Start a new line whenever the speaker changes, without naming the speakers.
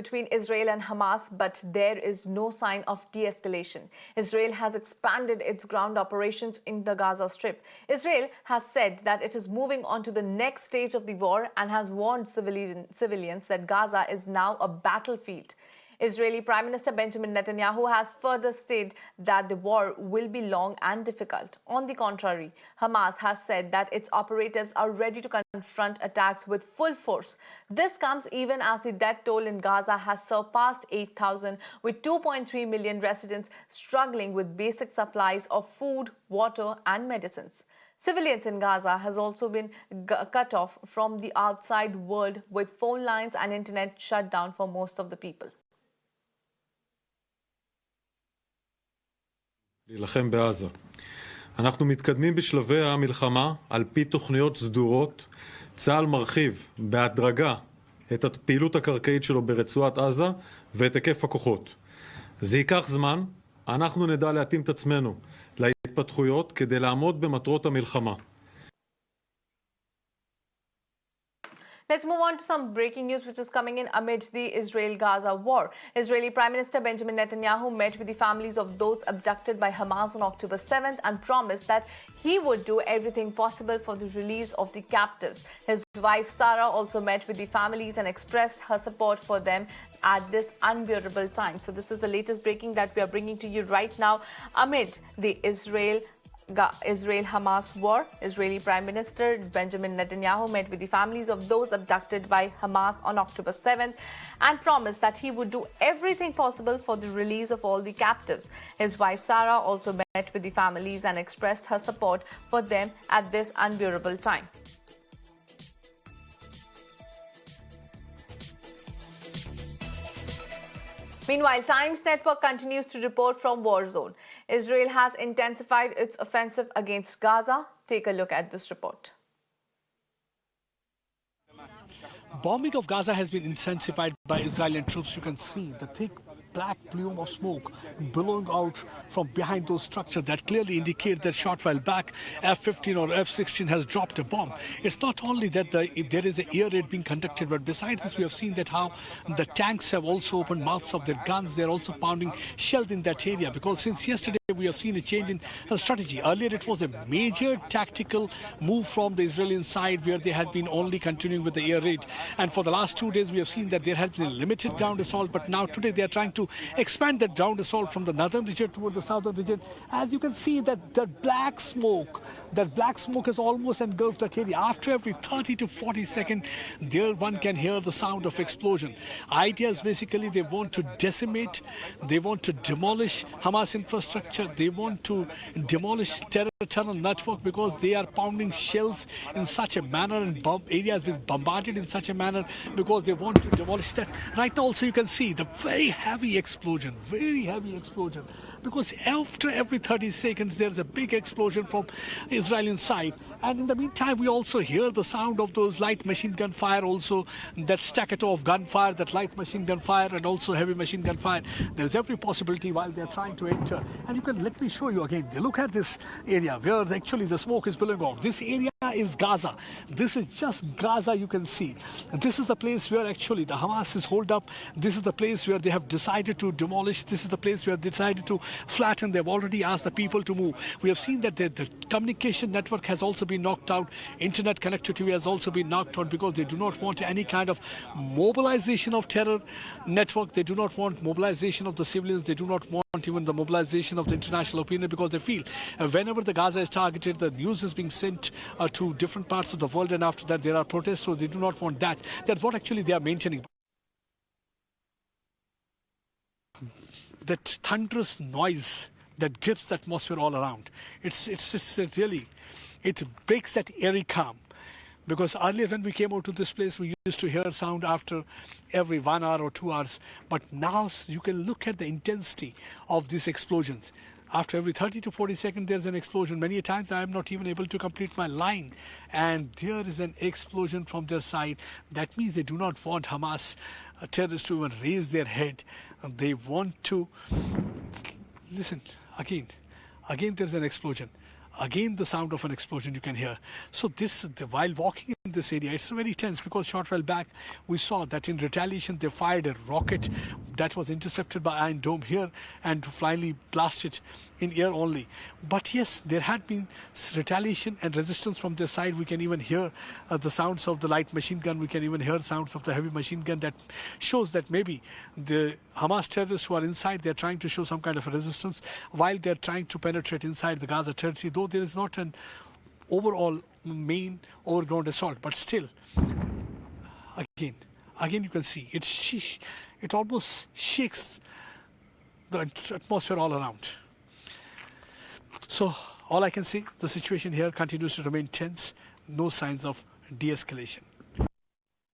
between Israel and Hamas, but there is no sign of de-escalation. Israel has expanded its ground operations in the Gaza Strip. Israel has said that it is moving on to the next stage of the war and has warned civilians that Gaza is now a battlefield. Israeli Prime Minister Benjamin Netanyahu has further stated that the war will be long and difficult. On the contrary, Hamas has said that its operatives are ready to confront attacks with full force. This comes even as the death toll in Gaza has surpassed 8,000, with 2.3 million residents struggling with basic supplies of food, water, and medicines. Civilians in Gaza has also been cut off from the outside world, with phone lines and internet shut down for most of the people.
להילחם בעזה. אנחנו מתקדמים בשלבי המלחמה על פי תוכניות סדורות. צה"ל מרחיב בהדרגה את הפעילות הקרקעית שלו ברצועת עזה ואת היקף הכוחות. זה ייקח זמן, אנחנו נדע להתאים את עצמנו להתפתחויות כדי לעמוד במטרות המלחמה.
Let's move on to some breaking news which is coming in amid the Israel-Gaza war. Israeli Prime Minister Benjamin Netanyahu met with the families of those abducted by Hamas on October 7th and promised that he would do everything possible for the release of the captives. His wife Sara also met with the families and expressed her support for them at this unbearable time. So this is the latest breaking that we are bringing to you right now amid the Israel-Hamas war. Israeli Prime Minister Benjamin Netanyahu met with the families of those abducted by Hamas on October 7th and promised that he would do everything possible for the release of all the captives. His wife Sara also met with the families and expressed her support for them at this unbearable time. Meanwhile, Times Network continues to report from war zone. Israel has intensified its offensive against Gaza. Take a look at this report.
Bombing of Gaza has been intensified by Israeli troops. You can see the thick black plume of smoke billowing out from behind those structures that clearly indicate that short while back F-15 or F-16 has dropped a bomb. It's not only that there is an air raid being conducted, but besides this, we have seen that how the tanks have also opened mouths of their guns. They're also pounding shells in that area, because since yesterday we have seen a change in strategy. Earlier it was a major tactical move from the Israeli side, where they had been only continuing with the air raid, and for the last 2 days we have seen that there has been a limited ground assault, but now today they are trying to expand that ground assault from the northern region toward the southern region. As you can see, that black smoke has almost engulfed that area. After every 30 to 40 seconds, there one can hear the sound of explosion. Idea is basically they want to decimate, they want to demolish Hamas infrastructure, they want to demolish terror tunnel network, because they are pounding shells in such a manner, and area has been bombarded in such a manner because they want to demolish that. Right now also you can see the very heavy explosion, because after every 30 seconds there's a big explosion from Israeli side. And in the meantime, we also hear the sound of those light machine gun fire, also that staccato of gunfire, that light machine gun fire, and also heavy machine gun fire. There's every possibility while they're trying to enter. And you can, let me show you again. Look at this area where actually the smoke is billowing off. This area is Gaza. This is just Gaza, you can see. This is the place where actually the Hamas is holed up. This is the place where they have decided to demolish. This is the place where they decided to flatten. They've already asked the people to move. We have seen that the communication network has also been knocked out. Internet connectivity has also been knocked out, because they do not want any kind of mobilization of terror network. They do not want mobilization of the civilians. They do not want even the mobilization of the international opinion, because they feel whenever the Gaza is targeted, the news is being sent to different parts of the world, and after that there are protests, so they do not want that. That's what actually they are maintaining. That thunderous noise that grips the atmosphere all around. It's really, it breaks that eerie calm. Because earlier when we came out to this place, we used to hear sound after every 1 hour or 2 hours. But now you can look at the intensity of these explosions. After every 30 to 40 seconds, there's an explosion. Many times I am not even able to complete my line. And there is an explosion from their side. That means they do not want Hamas terrorists to even raise their head. They want to... Listen, again there's an explosion. Again, the sound of an explosion you can hear. So while walking in this area. It's very tense because short while back we saw that in retaliation they fired a rocket that was intercepted by Iron Dome here and finally blasted in air only. But yes, there had been retaliation and resistance from their side. We can even hear the sounds of the light machine gun. We can even hear sounds of the heavy machine gun. That shows that maybe the Hamas terrorists who are inside, they're trying to show some kind of a resistance while they're trying to penetrate inside the Gaza territory, though there is not an overall main overground assault. But still, again you can see it almost shakes the atmosphere all around. So all I can say, the situation here continues to remain tense. No signs of de-escalation.